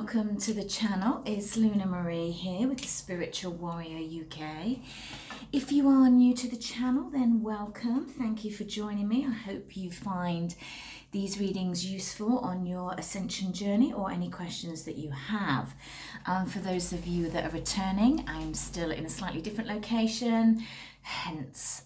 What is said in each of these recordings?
welcome to the channel. It's Luna Marie here with the Spiritual Warrior UK. If you are new to the channel, then welcome. Thank you for joining me. I hope you find these readings useful on your ascension journey or any questions that you have. For those of you that are returning, I'm still in a slightly different location, hence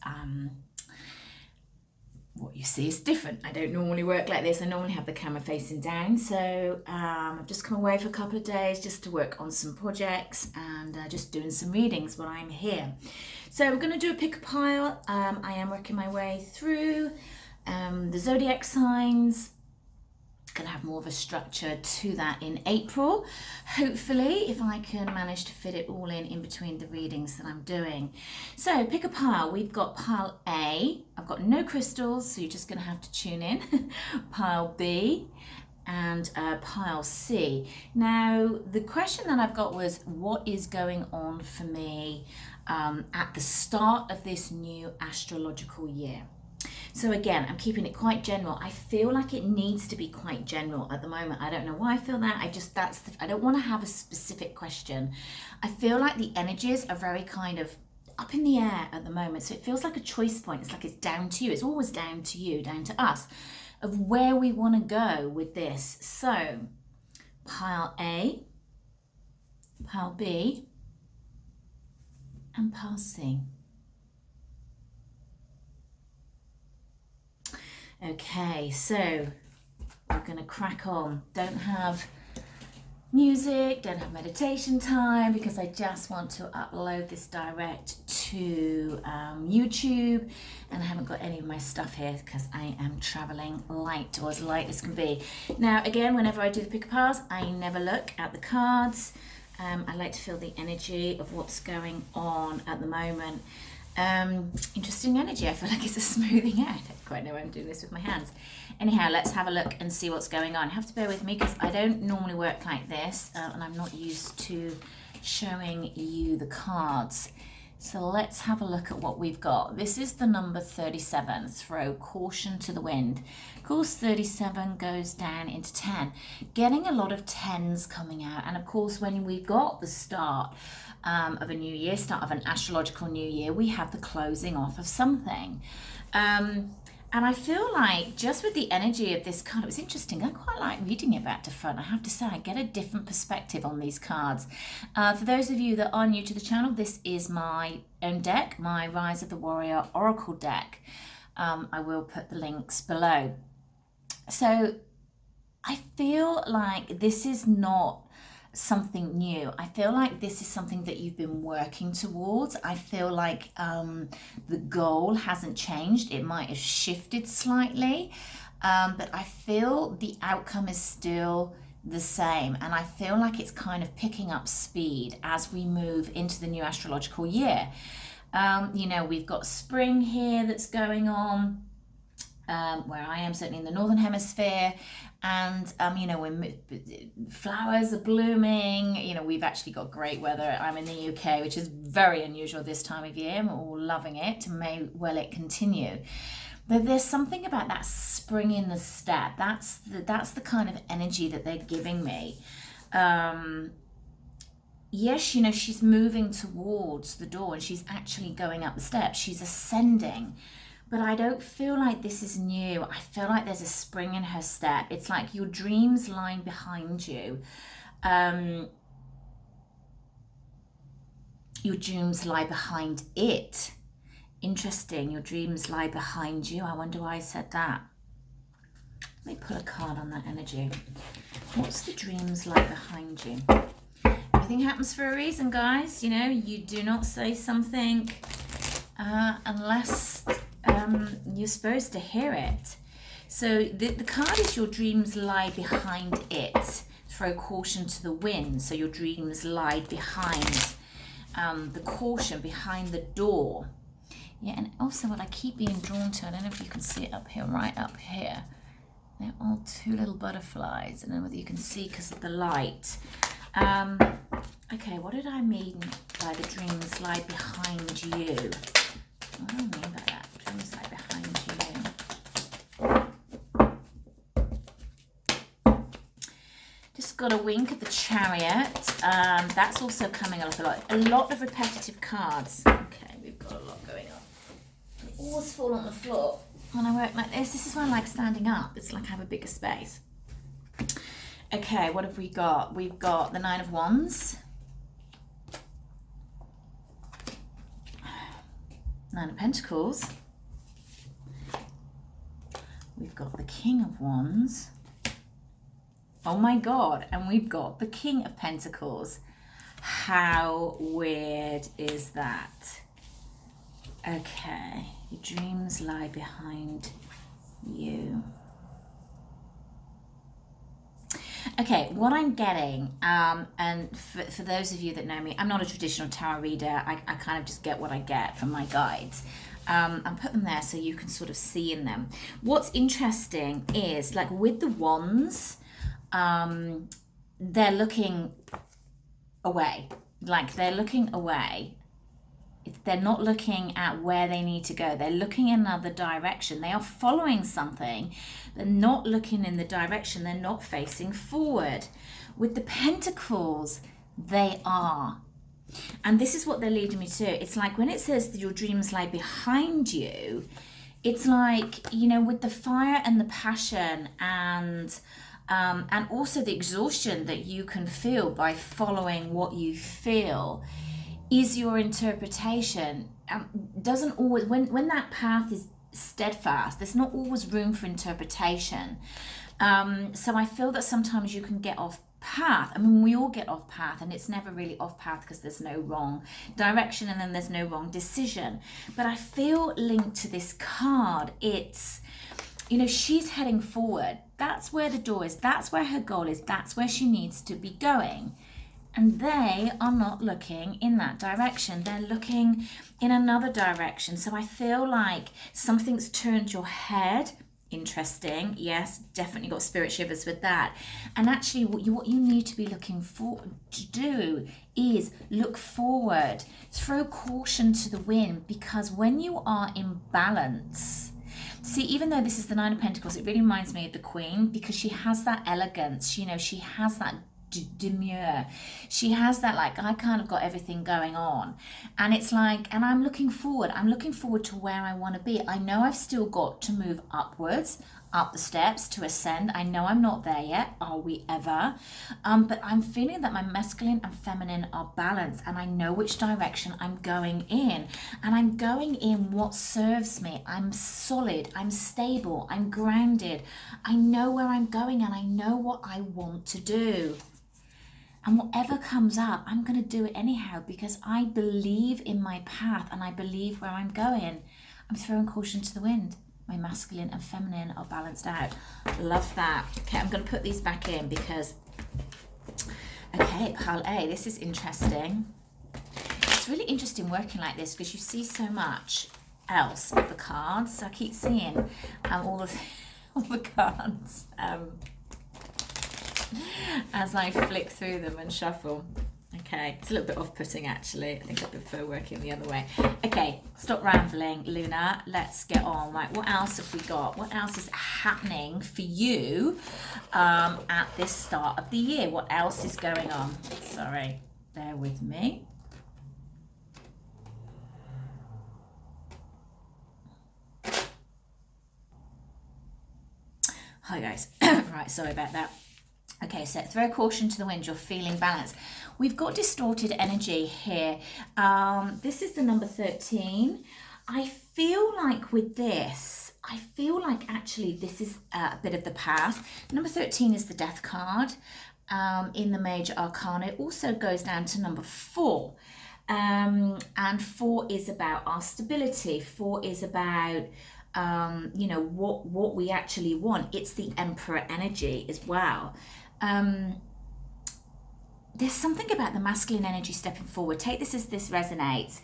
what you see is different. I don't normally work like this. I normally have the camera facing down. So I've just come away for a couple of days just to work on some projects and just doing some readings while I'm here. So we're going to do a pick a pile. I am working my way through the zodiac signs. Going to have more of a structure to that in April, hopefully, if I can manage to fit it all in between the readings that I'm doing. So pick a pile. We've got pile A. I've got no crystals, so you're just going to have to tune in. Pile B and pile C. Now the question that I've got was, what is going on for me at the start of this new astrological year? So again, I'm keeping it quite general. I feel like it needs to be quite general at the moment. I don't know why I feel that. I don't want to have a specific question. I feel like the energies are very kind of up in the air at the moment. So it feels like a choice point. It's like it's down to you. It's always down to you, down to us, of where we want to go with this. So pile A, pile B, and pile C. Okay, so we're going to crack on. Don't have music, don't have meditation time, because I just want to upload this direct to YouTube, and I haven't got any of my stuff here because I am traveling light, or as light as can be. Now again, whenever I do the pick a piles, I never look at the cards. I like to feel the energy of what's going on at the moment. Interesting energy. I feel like it's a smoothing out. I don't quite know why I'm doing this with my hands. Anyhow, let's have a look and see what's going on. You have to bear with me because I don't normally work like this, and I'm not used to showing you the cards. So let's have a look at what we've got. This is the number 37. Throw caution to the wind. Of course, 37 goes down into 10. Getting a lot of 10s coming out. And of course, when we've got the start of a new year, start of an astrological new year, we have the closing off of something. And I feel like just with the energy of this card, it was interesting. I quite like reading it back to front. I have to say, I get a different perspective on these cards. For those of you that are new to the channel, this is my own deck, my Rise of the Warrior Oracle deck. I will put the links below. So I feel like this is not something new. I feel like this is something that you've been working towards. I feel like the goal hasn't changed. It might have shifted slightly, but I feel the outcome is still the same, and I feel like it's kind of picking up speed as we move into the new astrological year. You know, we've got spring here that's going on, where I am, certainly in the northern hemisphere, and you know, when flowers are blooming, you know, we've actually got great weather. I'm in the UK, which is very unusual this time of year. We're all loving it, and may well it continue. But there's something about that spring in the step. That's the kind of energy that they're giving me. Yes, you know, she's moving towards the door and she's actually going up the steps. She's ascending. But I don't feel like this is new. I feel like there's a spring in her step. It's like your dreams lying behind you. Your dreams lie behind it. Interesting, your dreams lie behind you. I wonder why I said that. Let me pull a card on that energy. What's the dreams lie behind you? Everything happens for a reason, guys. You know, you do not say something unless you're supposed to hear it. So the card is your dreams lie behind it. Throw caution to the wind. So your dreams lie behind the caution, behind the door. Yeah, and also what I keep being drawn to, I don't know if you can see it up here, right up here. They're all two little butterflies. I don't know whether you can see because of the light. Okay, what did I mean by the dreams lie behind you? What do I mean by that? Dreams lie behind you. Just got a wink of the Chariot. That's also coming up a lot. A lot of repetitive cards. Okay, we've got a lot going on. They always fall on the floor when I work like this. This is why I like standing up. It's like I have a bigger space. Okay, what have we got? We've got the Nine of Wands. Nine of Pentacles. We've got the King of Wands. Oh my God, and we've got the King of Pentacles. How weird is that? Okay, your dreams lie behind you. Okay, what I'm getting, and for those of you that know me, I'm not a traditional tarot reader. I kind of just get what I get from my guides. And put them there so you can sort of see in them. What's interesting is, like with the wands, they're looking away. Like they're looking away. They're not looking at where they need to go. They're looking in another direction. They are following something. They're not looking in the direction. They're not facing forward. With the Pentacles, they are. And this is what they're leading me to. It's like when it says that your dreams lie behind you, it's like, you know, with the fire and the passion and also the exhaustion that you can feel by following what you feel is your interpretation. Doesn't always, when that path is steadfast, there's not always room for interpretation. So I feel that sometimes you can get off path. I mean, we all get off path, and it's never really off path because there's no wrong direction and then there's no wrong decision. But I feel linked to this card, it's, you know, she's heading forward. That's where the door is. That's where her goal is. That's where she needs to be going. And they are not looking in that direction. They're looking in another direction. So I feel like something's turned your head. Interesting. Yes, definitely got spirit shivers with that. And actually what you need to be looking for to do is look forward. Throw caution to the wind, because when you are in balance, see, even though this is the Nine of Pentacles, it really reminds me of the Queen, because she has that elegance, you know, she has that demure, she has that, like, I kind of got everything going on, and it's like, and I'm looking forward to where I want to be. I know I've still got to move upwards, up the steps to ascend. I know I'm not there yet. Are we ever? But I'm feeling that my masculine and feminine are balanced, and I know which direction I'm going in, and I'm going in what serves me. I'm solid, I'm stable, I'm grounded. I know where I'm going, and I know what I want to do. And whatever comes up, I'm going to do it anyhow, because I believe in my path and I believe where I'm going. I'm throwing caution to the wind. My masculine and feminine are balanced out. Love that. Okay, I'm going to put these back in because, okay, pile A, this is interesting. It's really interesting working like this because you see so much else of the cards. So I keep seeing all the cards. As I flick through them and shuffle. Okay, it's a little bit off-putting actually. I think I prefer working the other way. Okay, stop rambling, Luna. Let's get on. Right, what else have we got? What else is happening for you at this start of the year? What else is going on? Sorry, bear with me. Hi guys. Right, sorry about that. Okay, so throw caution to the wind, you're feeling balanced. We've got distorted energy here. This is the number 13. I feel like with this, I feel like actually this is a bit of the past. Number 13 is the Death card in the Major Arcana. It also goes down to number 4. And 4 is about our stability. 4 is about you know, what we actually want. It's the Emperor energy as well. There's something about the masculine energy stepping forward. Take this as this resonates.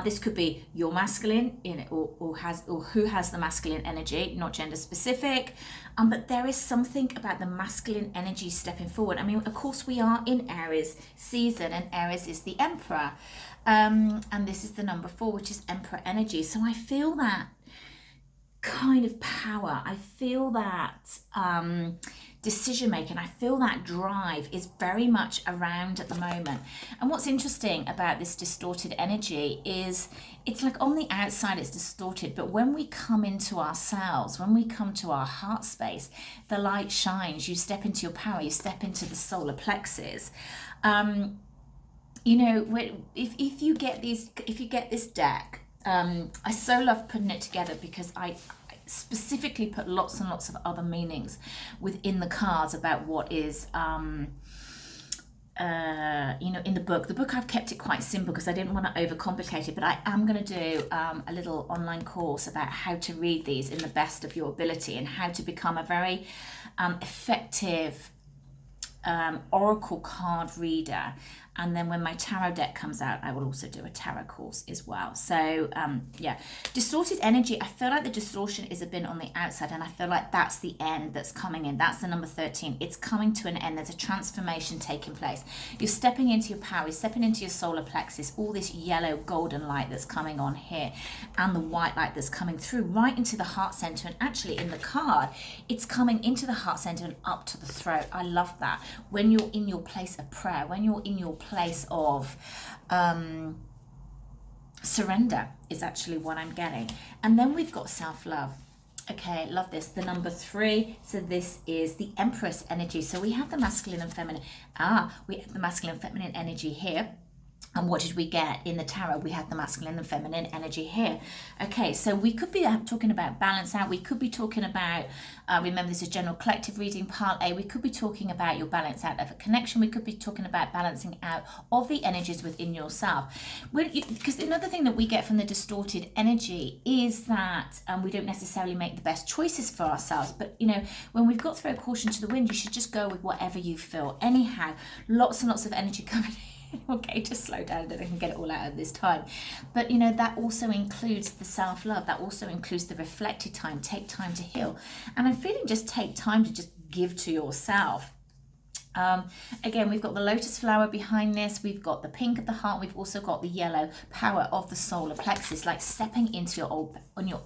This could be your masculine, you know, or who has the masculine energy, not gender specific. But there is something about the masculine energy stepping forward. I mean, of course, we are in Aries season, and Aries is the Emperor, and this is the number 4, which is Emperor energy. So I feel that kind of power. I feel that decision making. I feel that drive is very much around at the moment. And what's interesting about this distorted energy is it's like on the outside it's distorted, but when we come into ourselves, when we come to our heart space, the light shines. You step into your power, you step into the solar plexus. You know, if you get this deck, I so love putting it together because I specifically put lots and lots of other meanings within the cards about what is you know, in the book. The book, I've kept it quite simple because I didn't want to overcomplicate it, but I am going to do a little online course about how to read these in the best of your ability and how to become a very effective oracle card reader. And then when my tarot deck comes out, I will also do a tarot course as well. So yeah, distorted energy. I feel like the distortion is a bit on the outside, and I feel like that's the end that's coming in. That's the number 13. It's coming to an end. There's a transformation taking place. You're stepping into your power, you're stepping into your solar plexus, all this yellow golden light that's coming on here, and the white light that's coming through right into the heart center. And actually in the card, it's coming into the heart center and up to the throat. I love that. When you're in your place of prayer, when you're in your place of surrender is actually what I'm getting. And then we've got self-love. Okay, love this. The number 3. So this is the Empress energy. So we have the masculine and feminine. We have the masculine and feminine energy here. And what did we get in the tarot? We had the masculine and feminine energy here. Okay, so we could be talking about balance out. We could be talking about, remember this is general collective reading, part A. We could be talking about your balance out of a connection. We could be talking about balancing out of the energies within yourself. Because another thing that we get from the distorted energy is that we don't necessarily make the best choices for ourselves. But, you know, when we've got throw caution to the wind, you should just go with whatever you feel. Anyhow, lots and lots of energy coming in. Okay, just slow down that I can get it all out at this time. But you know, that also includes the self-love. That also includes the reflected time. Take time to heal. And I'm feeling just take time to just give to yourself. Again, we've got the lotus flower behind this. We've got the pink of the heart. We've also got the yellow power of the solar plexus, like stepping into your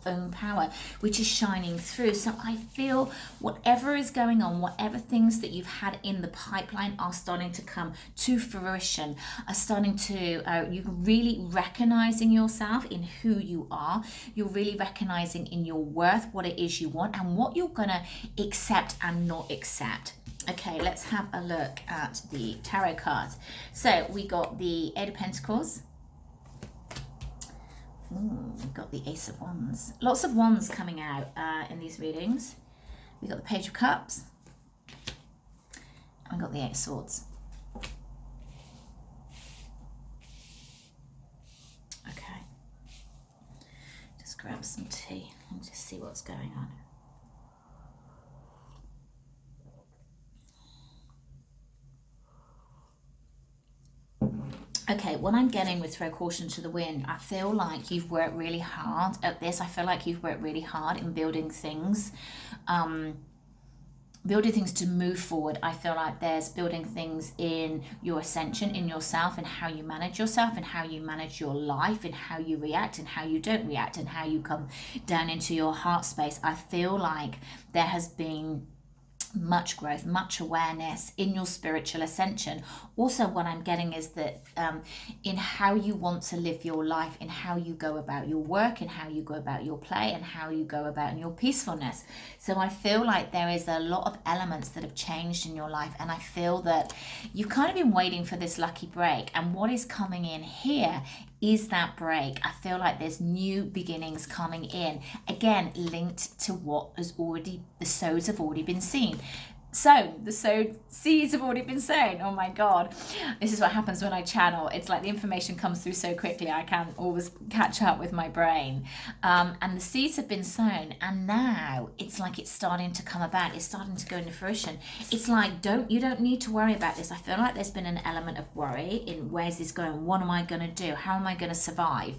own power, which is shining through. So I feel whatever is going on, whatever things that you've had in the pipeline are starting to come to fruition, are starting to, you're really recognizing yourself in who you are. You're really recognizing in your worth what it is you want and what you're going to accept and not accept. Okay, let's have a look at the tarot cards. So we got the 8 of Pentacles. We've got the Ace of Wands. Lots of wands coming out in these readings. We got the Page of Cups. And we got the 8 of Swords. Okay. Just grab some tea and just see what's going on. Okay, what I'm getting with throw caution to the wind, I feel like you've worked really hard at this. I feel like you've worked really hard in building things to move forward. I feel like there's building things in your ascension, in yourself, and how you manage yourself, and how you manage your life, and how you react, and how you don't react, and how you come down into your heart space. I feel like there has been much growth, much awareness in your spiritual ascension. Also, what I'm getting is that in how you want to live your life, in how you go about your work, and how you go about your play, and how you go about your peacefulness. So I feel like there is a lot of elements that have changed in your life, and I feel that you've kind of been waiting for this lucky break, and what is coming in here is that break. I feel like there's new beginnings coming in, again linked to what has already, the sows have already been seen. Sown, the sowed seeds have already been sown. Oh my God, this is what happens when I channel. It's like the information comes through so quickly I can't always catch up with my brain. And the seeds have been sown, and now it's like it's starting to come about. It's starting to go into fruition. It's like you don't need to worry about this. I feel like there's been an element of worry in where's this going? What am I going to do? How am I going to survive?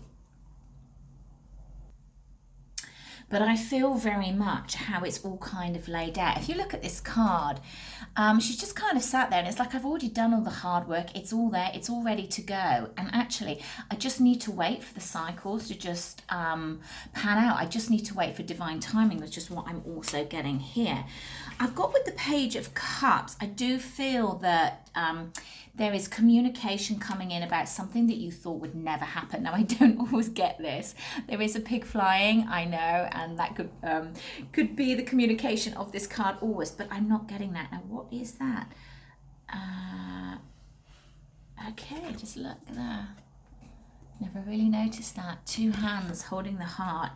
but I feel very much how it's all kind of laid out. If you look at this card, she's just kind of sat there and it's like, I've already done all the hard work. It's all there. It's all ready to go. And actually, I just need to wait for the cycles to just pan out. I just need to wait for divine timing, which is what I'm also getting here. I've got with the Page of Cups, I do feel that there is communication coming in about something that you thought would never happen. Now, I don't always get this. There is a pig flying, I know, and that could be the communication of this card always, but I'm not getting that. Now, what is that? Okay, just look there. Never really noticed that. 2 hands holding the heart.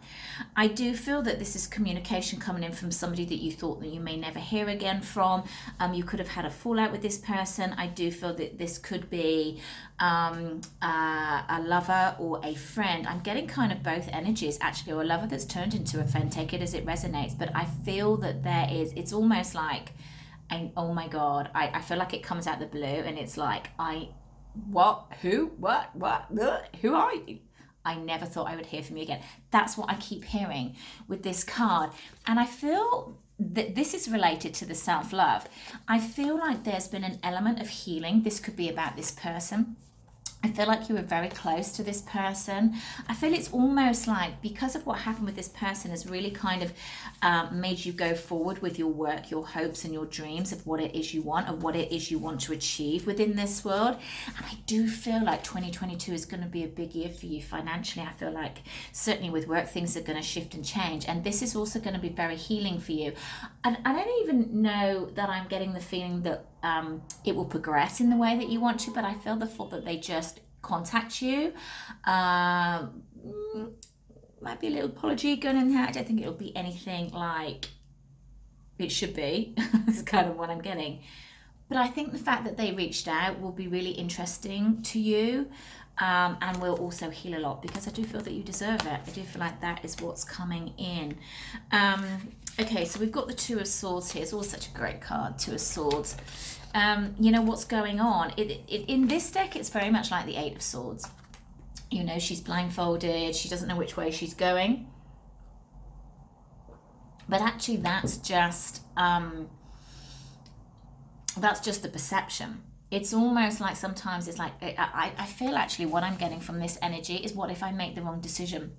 I do feel that this is communication coming in from somebody that you thought that you may never hear again from. You could have had a fallout with this person. I do feel that this could be a lover or a friend. I'm getting kind of both energies actually, or a lover that's turned into a friend. Take it as it resonates. But I feel that it's almost like, oh my God, I feel like it comes out the blue and it's like, what, who, what, who are you? I never thought I would hear from you again. That's what I keep hearing with this card. And I feel that this is related to the self-love. I feel like there's been an element of healing. This could be about this person. I feel like you were very close to this person. I feel it's almost like because of what happened with this person has really kind of made you go forward with your work, your hopes and your dreams of what it is you want, of what it is you want to achieve within this world. And I do feel like 2022 is going to be a big year for you financially. I feel like certainly with work, things are going to shift and change. And this is also going to be very healing for you. And I don't even know that I'm getting the feeling that it will progress in the way that you want to, but I feel the thought that they just contact you. Might be a little apology going in there. I don't think it'll be anything like it should be. It's kind of what I'm getting. But I think the fact that they reached out will be really interesting to you, and will also heal a lot, because I do feel that you deserve it. I do feel like that is what's coming in. Okay, so we've got the Two of Swords here. It's always such a great card, Two of Swords. You know what's going on. In this deck, it's very much like the Eight of Swords. You know, she's blindfolded. She doesn't know which way she's going. But actually, that's just the perception. It's almost like sometimes it's like, I feel actually what I'm getting from this energy is, what if I make the wrong decision?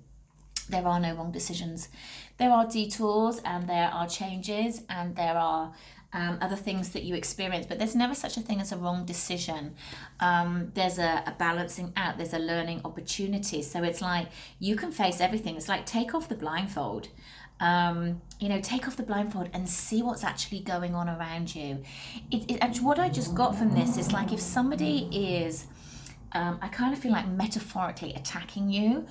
There are no wrong decisions. There are detours and there are changes and there are other things that you experience, but there's never such a thing as a wrong decision. There's a balancing out, there's a learning opportunity. So it's like you can face everything. It's like take off the blindfold. You know, take off the blindfold and see what's actually going on around you. And what I just got from this is like if somebody is, I kind of feel like metaphorically attacking you,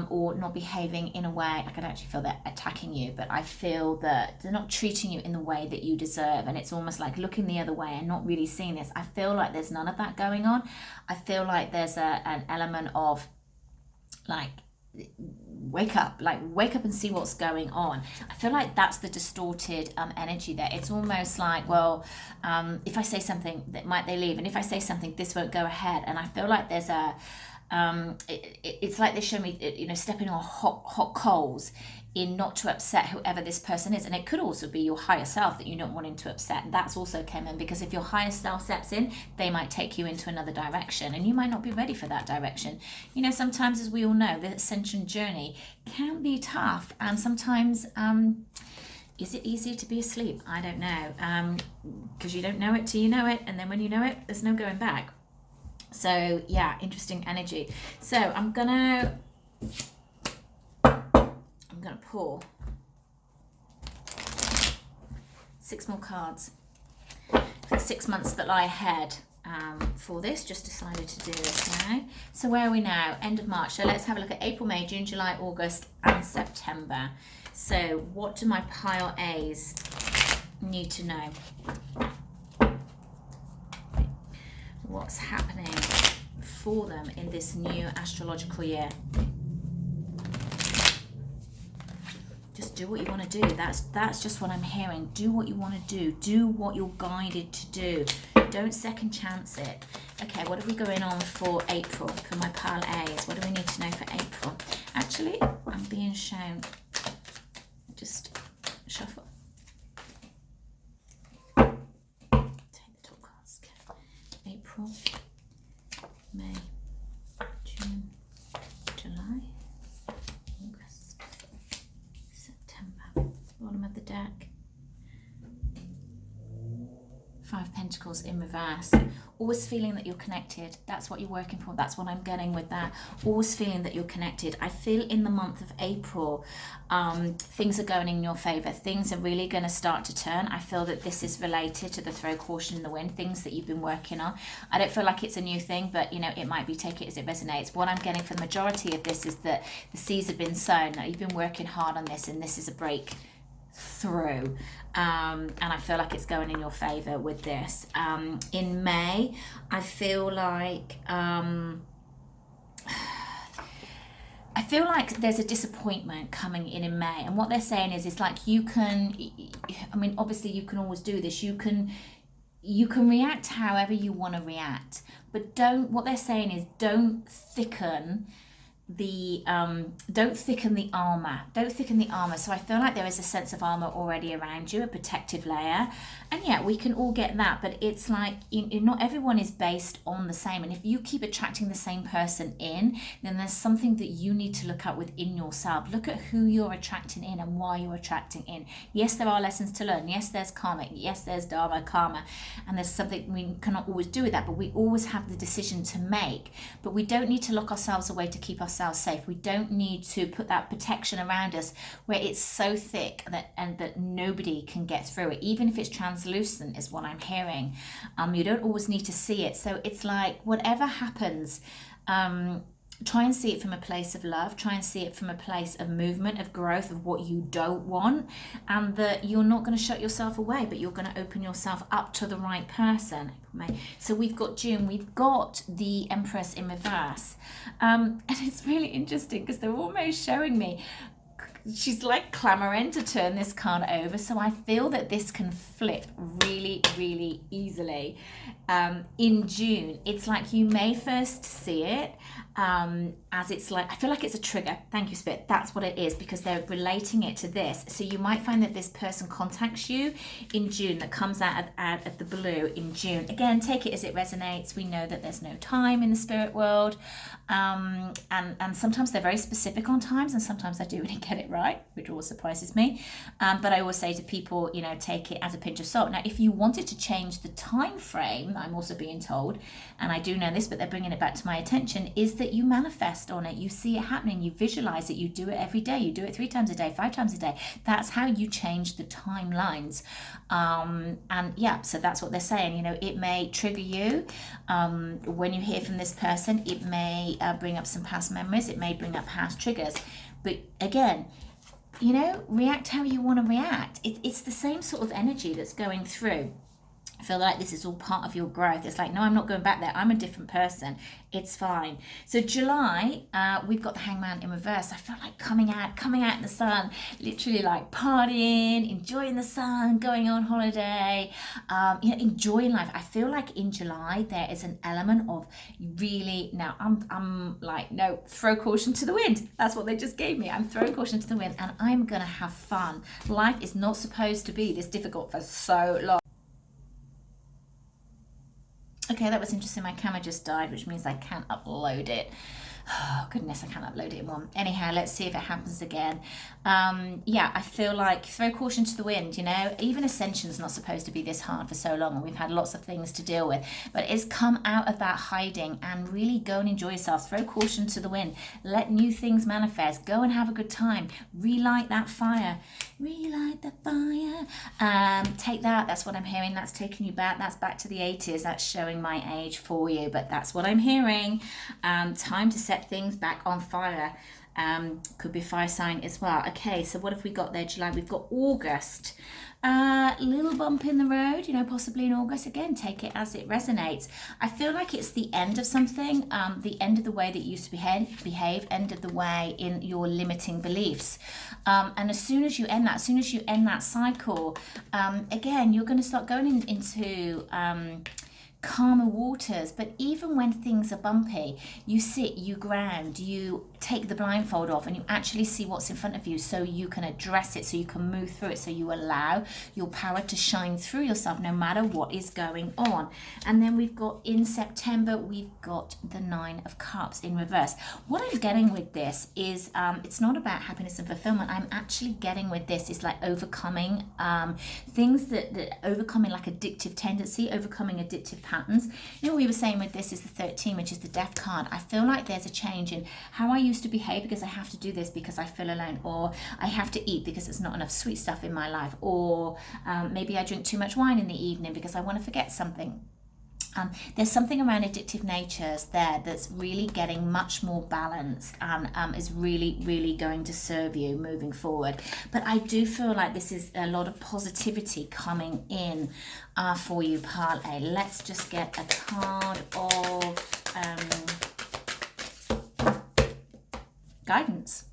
or not behaving in a way, I can actually feel they're attacking you, but I feel that they're not treating you in the way that you deserve, and it's almost like looking the other way and not really seeing this. I feel like there's none of that going on. I feel like there's an element of like, wake up and see what's going on. I feel like that's the distorted energy there. It's almost like, well, if I say something, that might they leave, and if I say something, this won't go ahead. And I feel like there's a it's like they show me, you know, stepping on hot coals in not to upset whoever this person is. And it could also be your higher self that you're not wanting to upset. That's also came in, because if your higher self steps in, they might take you into another direction and you might not be ready for that direction. You know, sometimes, as we all know, the ascension journey can be tough, and sometimes is it easier to be asleep? I don't know, because you don't know it till you know it, and then when you know it, there's no going back. So yeah, interesting energy. So I'm gonna pull 6 more cards for the 6 months that lie ahead for this. Just decided to do this now. So where are we now? End of March. So let's have a look at April, May, June, July, August, and September. So what do my pile A's need to know? What's happening for them in this new astrological year? Just do what you want to do. That's just what I'm hearing. Do what you want to do. Do what you're guided to do. Don't second chance it. Okay, what are we going on for April? For my pile A's, what do we need to know for April? Actually, I'm being shown Five of Pentacles in reverse. Always feeling that you're connected. That's what you're working for. That's what I'm getting with that. Always feeling that you're connected. I feel in the month of April, things are going in your favor. Things are really going to start to turn. I feel that this is related to the throw caution in the wind, things that you've been working on. I don't feel like it's a new thing, but you know, it might be, take it as it resonates. What I'm getting for the majority of this is that the seeds have been sown. Now, you've been working hard on this, and this is a breakthrough. And I feel like it's going in your favor with this. In May, I feel like there's a disappointment coming in May, and what they're saying is, it's like you can, I mean, obviously you can always do this, you can react however you want to react, but what they're saying is don't thicken the armor. So I feel like there is a sense of armor already around you, a protective layer, and yeah, we can all get that, but it's like not everyone is based on the same, and if you keep attracting the same person in, then there's something that you need to look at within yourself. Look at who you're attracting in and why you're attracting in. Yes, there are lessons to learn. Yes, there's karmic. Yes, there's dharma, karma, and there's something we cannot always do with that, but we always have the decision to make. But we don't need to lock ourselves away to keep ourselves safe. We don't need to put that protection around us where it's so thick that nobody can get through it, even if it's translucent, is what I'm hearing. You don't always need to see it. So it's like, whatever happens, try and see it from a place of love. Try and see it from a place of movement, of growth, of what you don't want, and that you're not going to shut yourself away, but you're going to open yourself up to the right person. So we've got June, we've got the Empress in reverse, and it's really interesting because they're almost showing me she's like clamoring to turn this card over. So I feel that this can flip really, really easily. In June, it's like you may first see it as it's like, I feel like it's a trigger. Thank you, Spirit. That's what it is, because they're relating it to this. So you might find that this person contacts you in June, that comes out of the blue in June. Again, take it as it resonates. We know that there's no time in the spirit world. And sometimes they're very specific on times, and sometimes I do really get it right, which always surprises me. But I always say to people, you know, take it as a pinch of salt. Now, if you wanted to change the time frame, I'm also being told, and I do know this, but they're bringing it back to my attention, is that you manifest on it. You see it happening. You visualize it. You do it every day. You do it 3 times a day, 5 times a day. That's how you change the timelines. And yeah, so that's what they're saying. You know, it may trigger you when you hear from this person. It may bring up some past memories. It may bring up past triggers. But again, you know, react how you want to react. It's the same sort of energy that's going through. I feel like this is all part of your growth. It's like, no, I'm not going back there. I'm a different person. It's fine. So July, we've got the Hangman in reverse. I feel like coming out in the sun, literally like partying, enjoying the sun, going on holiday, you know, enjoying life. I feel like in July there is an element of really, now I'm like, no, throw caution to the wind. That's what they just gave me. I'm throwing caution to the wind, and I'm gonna have fun. Life is not supposed to be this difficult for so long. Okay, that was interesting. My camera just died, which means I can't upload it. Oh, goodness, I can't upload it in one. Anyhow, let's see if it happens again. Yeah, I feel like throw caution to the wind, you know. Even Ascension's not supposed to be this hard for so long, and we've had lots of things to deal with. But it's come out of that hiding and really go and enjoy yourself. Throw caution to the wind. Let new things manifest. Go and have a good time. Relight that fire. Relight the fire. Take that. That's what I'm hearing. That's taking you back. That's back to the 80s. That's showing my age for you. But that's what I'm hearing. Time to set things back on fire. Could be fire sign as well. Okay, so what have we got there? July. We've got August. Little bump in the road, you know, possibly in August. Again, take it as it resonates. I feel like it's the end of something, the end of the way that you used to behave, end of the way in your limiting beliefs. And as soon as you end that cycle, again, you're going to start going into calmer waters. But even when things are bumpy, you sit, you ground, you take the blindfold off, and you actually see what's in front of you, so you can address it, so you can move through it, so you allow your power to shine through yourself no matter what is going on. And then we've got, in September, we've got the 9 of Cups in reverse. What I'm getting with this is it's not about happiness and fulfillment. I'm actually getting with this is like overcoming things that overcoming like addictive tendency, overcoming addictive patterns. You know, we were saying with this is the 13, which is the death card. I feel like there's a change in how I used to behave, because I have to do this because I feel alone, or I have to eat because there's not enough sweet stuff in my life, or maybe I drink too much wine in the evening because I want to forget something. There's something around addictive natures there that's really getting much more balanced and is really, really going to serve you moving forward. But I do feel like this is a lot of positivity coming in for you, Pile A. Let's just get a card of guidance.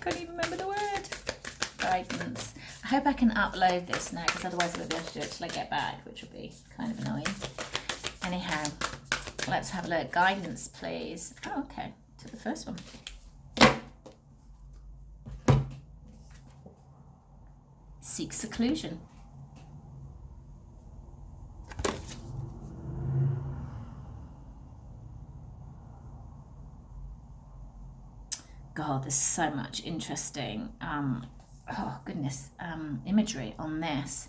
Couldn't even remember the word. Guidance. I hope I can upload this now, because otherwise I won't be able to do it till I get back, which will be kind of annoying. Anyhow, let's have a look. Guidance, please. Oh, okay. To the first one. Seek seclusion. God, there's so much interesting imagery on this.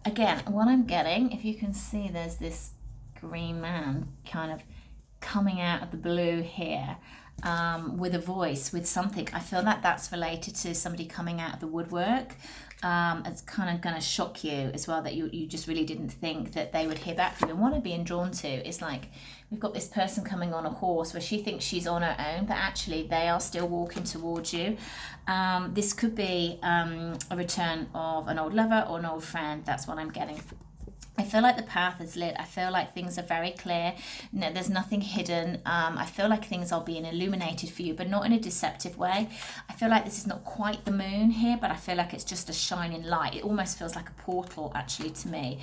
Again, what I'm getting, if you can see, there's this green man kind of coming out of the blue here with a voice, with something. I feel like that's related to somebody coming out of the woodwork. It's kind of going to shock you as well, that you just really didn't think that they would hear back from you. And what I'm being drawn to is like, we've got this person coming on a horse where she thinks she's on her own, but actually they are still walking towards you. This could be a return of an old lover or an old friend. That's what I'm getting. I feel like the path is lit. I feel like things are very clear. No, there's nothing hidden. I feel like things are being illuminated for you, but not in a deceptive way. I feel like this is not quite the moon here, but I feel like it's just a shining light. It almost feels like a portal, actually, to me,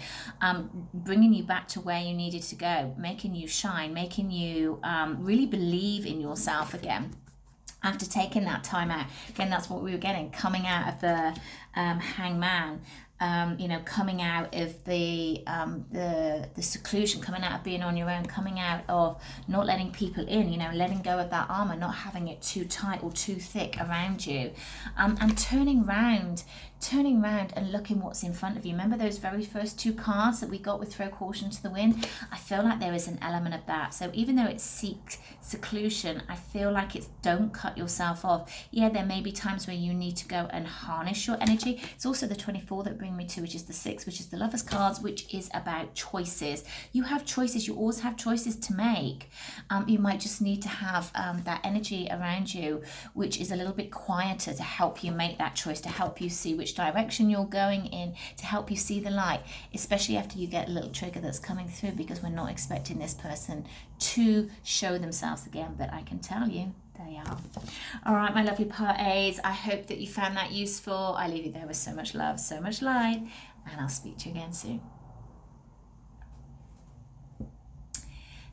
bringing you back to where you needed to go, making you shine, making you really believe in yourself again. After taking that time out, again, that's what we were getting, coming out of the hangman. Coming out of the seclusion, coming out of being on your own, coming out of not letting people in, letting go of that armor, not having it too tight or too thick around you, and turning round and looking what's in front of you. Remember those very first 2 cards that we got with throw caution to the wind? I feel like there is an element of that. So even though it's seek seclusion, I feel like it's don't cut yourself off. Yeah, there may be times where you need to go and harness your energy. It's also the 24 that brings me to, which is the 6, which is the Lovers cards, which is about choices. You have choices. You always have choices to make. You might just need to have that energy around you, which is a little bit quieter, to help you make that choice, to help you see which direction you're going in, to help you see the light, especially after you get a little trigger that's coming through, because we're not expecting this person to show themselves again, but I can tell you they are. All right, my lovely Part A's, I hope that you found that useful. I leave you there with so much love, so much light, and I'll speak to you again soon.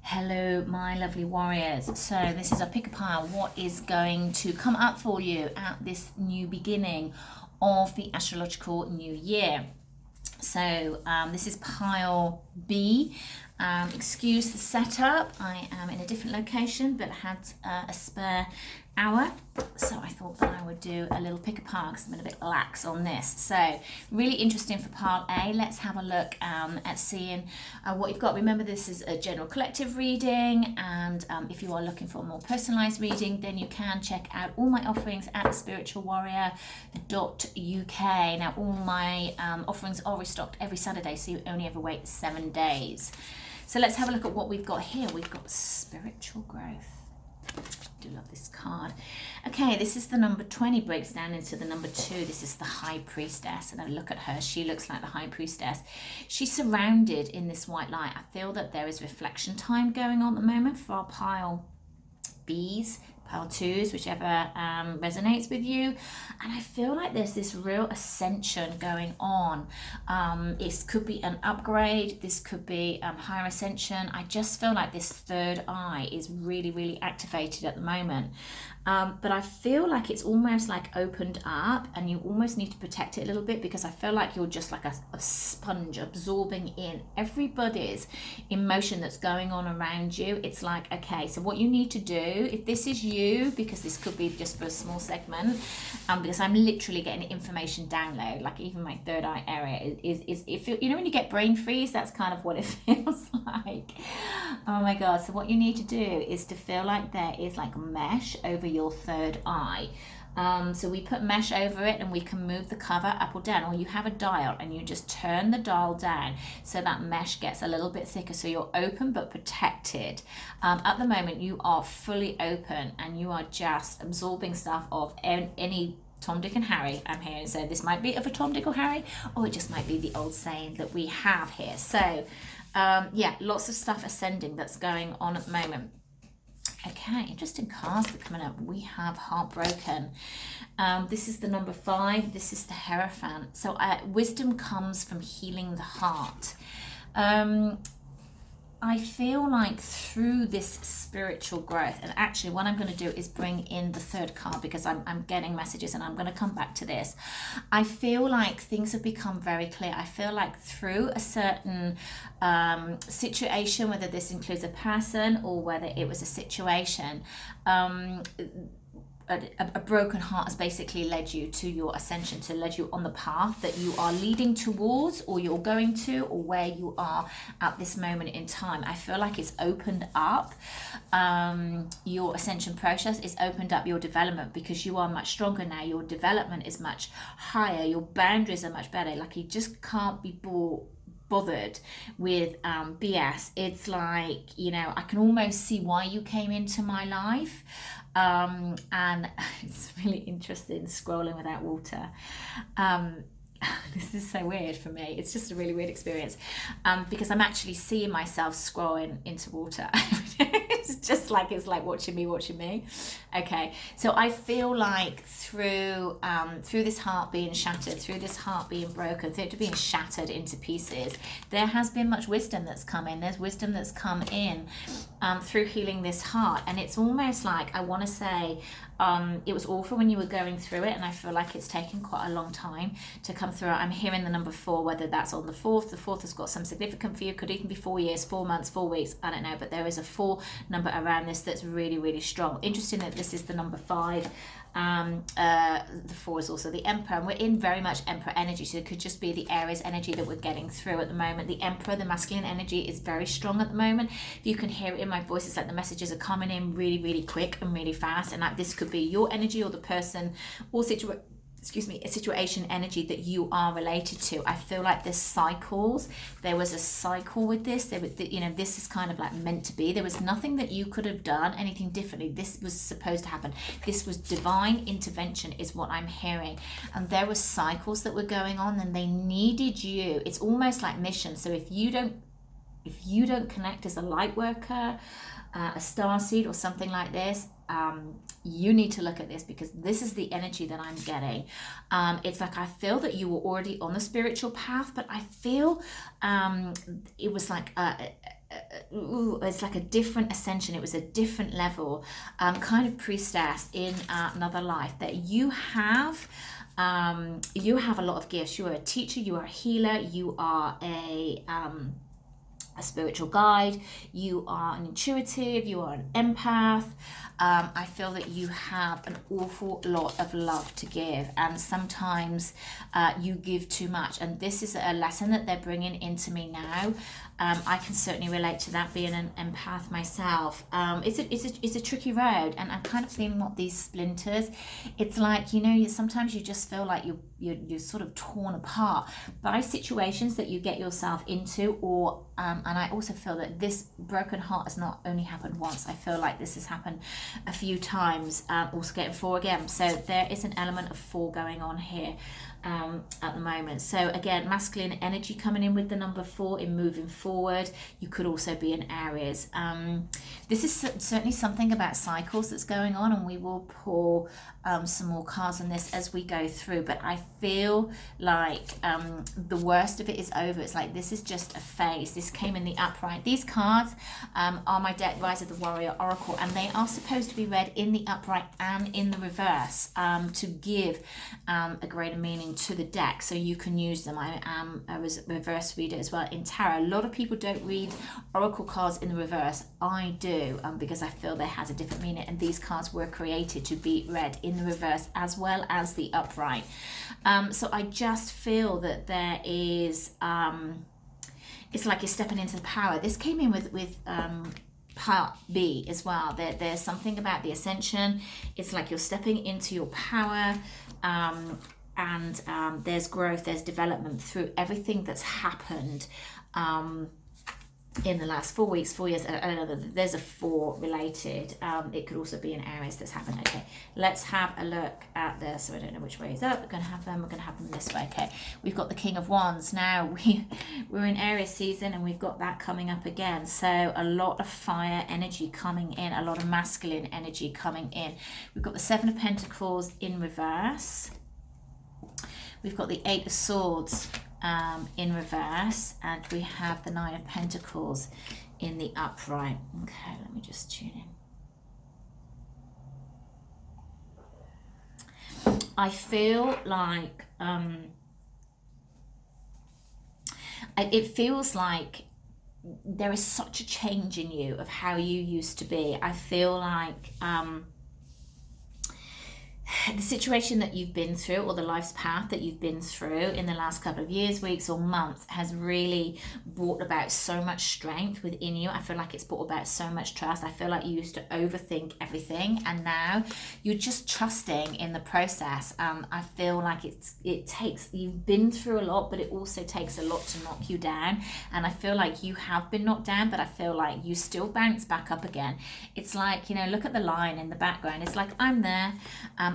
Hello, my lovely warriors. So this is a pick a pile. What is going to come up for you at this new beginning of the astrological new year? So this is pile B. Excuse the setup. I am in a different location, but had a spare hour, so I thought that I would do a little pick a pile because I'm a bit lax on this. So really interesting for pile A. Let's have a look at seeing what you've got. Remember, this is a general collective reading, and if you are looking for a more personalized reading, then you can check out all my offerings at spiritualwarrior.uk. Now all my offerings are restocked every Saturday, so you only ever wait 7 days. So let's have a look at what we've got here. We've got spiritual growth. I do love this card. Okay, this is the number 20, breaks down into the number 2. This is the High Priestess, and I look at her. She looks like the High Priestess. She's surrounded in this white light. I feel that there is reflection time going on at the moment for our pile B's, pile 2s, whichever resonates with you. And I feel like there's this real ascension going on. It could be an upgrade, this could be higher ascension. I just feel like this third eye is really, really activated at the moment. But I feel like it's almost like opened up, and you almost need to protect it a little bit, because I feel like you're just like a sponge absorbing in everybody's emotion that's going on around you. It's like, okay, so what you need to do, if this is you, because this could be just for a small segment, because I'm literally getting information download, like even my third eye area is if you know when you get brain freeze, that's kind of what it feels like. Oh my god. So what you need to do is to feel like there is like mesh over your third eye. So we put mesh over it, and we can move the cover up or down, or you have a dial and you just turn the dial down so that mesh gets a little bit thicker, so you're open but protected. At the moment you are fully open, and you are just absorbing stuff of any Tom, Dick and Harry I'm hearing. So this might be of a Tom, Dick or Harry, or it just might be the old saying that we have here. So yeah, lots of stuff ascending that's going on at the moment. Okay, interesting cards that are coming up. We have Heartbroken. This is the number 5. This is the Hierophant. So wisdom comes from healing the heart. I feel like through this spiritual growth, and actually what I'm going to do is bring in the third card, because I'm getting messages, and I'm going to come back to this. I feel like things have become very clear. I feel like through a certain situation, whether this includes a person or whether it was a situation, a broken heart has basically led you to your ascension, to led you on the path that you are leading towards, or you're going to, or where you are at this moment in time. I feel like it's opened up your ascension process. It's opened up your development, because you are much stronger now. Your development is much higher. Your boundaries are much better. Like, you just can't be bothered with BS. It's like, you know, I can almost see why you came into my life. And it's really interesting scrolling without water. This is so weird for me. It's just a really weird experience, because I'm actually seeing myself scrolling into water. It's just like, it's like watching me. Okay, so I feel like through this heart being shattered, through this heart being broken, through it being shattered into pieces, there has been much wisdom that's come in. There's wisdom that's come in through healing this heart. And it's almost like, I want to say, it was awful when you were going through it, and I feel like it's taken quite a long time to come through. I'm hearing the number 4, whether that's on the 4th. The 4th has got some significance for you. Could even be 4 years, 4 months, 4 weeks, I don't know, but there is a 4 number around this that's really, really strong. Interesting that this is the number 5. The 4 is also the Emperor, and we're in very much Emperor energy, so it could just be the Aries energy that we're getting through at the moment. The Emperor, the masculine energy, is very strong at the moment. If you can hear it in my voice, it's like the messages are coming in really, really quick and really fast, and like this could be your energy, or the person or a situation energy that you are related to. I feel like there's cycles. There was a cycle with this. This is kind of like meant to be. There was nothing that you could have done anything differently. This was supposed to happen. This was divine intervention, is what I'm hearing. And there were cycles that were going on, and they needed you. It's almost like mission. So if you don't connect as a light worker, a starseed or something like this, you need to look at this, because this is the energy that I'm getting. It's like, I feel that you were already on the spiritual path, but I feel it was like it's like a different ascension. It was a different level, kind of priestess in another life, that you have a lot of gifts. You are a teacher, you are a healer, you are a spiritual guide, you are an intuitive, you are an empath. I feel that you have an awful lot of love to give, and sometimes you give too much, and this is a lesson that they're bringing into me now. I can certainly relate to that, being an empath myself. It's a tricky road, and I'm kind of feeling what these splinters, it's like, sometimes you just feel like you're sort of torn apart by situations that you get yourself into, or and I also feel that this broken heart has not only happened once. I feel like this has happened a few times, also getting 4 again. So there is an element of 4 going on here. at the moment. So again, masculine energy coming in with the number 4 in moving forward. You could also be in Aries. This is certainly something about cycles that's going on, and we will pull some more cards on this as we go through, but I feel like the worst of it is over. It's like this is just a phase. This came in the upright. These cards are my deck, Rise of the Warrior Oracle, and they are supposed to be read in the upright and in the reverse to give a greater meaning to the deck, so you can use them. I am a reverse reader as well in tarot. A lot of people don't read oracle cards in the reverse. I do, because I feel they has a different meaning, and these cards were created to be read in the reverse as well as the upright. So I just feel that there is it's like you're stepping into the power. This came in with part B as well. There's something about the ascension. It's like you're stepping into your power, and there's growth, there's development through everything that's happened in the last 4 weeks, 4 years. I don't know, there's a 4 related. It could also be an Aries that's happened. Okay, let's have a look at this. So I don't know which way is up. We're going to have them this way. Okay, we've got the King of Wands. Now we're in Aries season, and we've got that coming up again. So a lot of fire energy coming in, a lot of masculine energy coming in. We've got the 7 of Pentacles in reverse. We've got the 8 of Swords in reverse, and we have the 9 of Pentacles in the upright. Okay, let me just tune in. I feel like it feels like there is such a change in you of how you used to be. I feel like the situation that you've been through, or the life's path that you've been through in the last couple of years, weeks or months, has really brought about so much strength within you. I feel like it's brought about so much trust. I feel like you used to overthink everything, and now you're just trusting in the process. I feel like you've been through a lot, but it also takes a lot to knock you down, and I feel like you have been knocked down, but I feel like you still bounce back up again. It's like, look at the lion in the background. It's like, I'm there.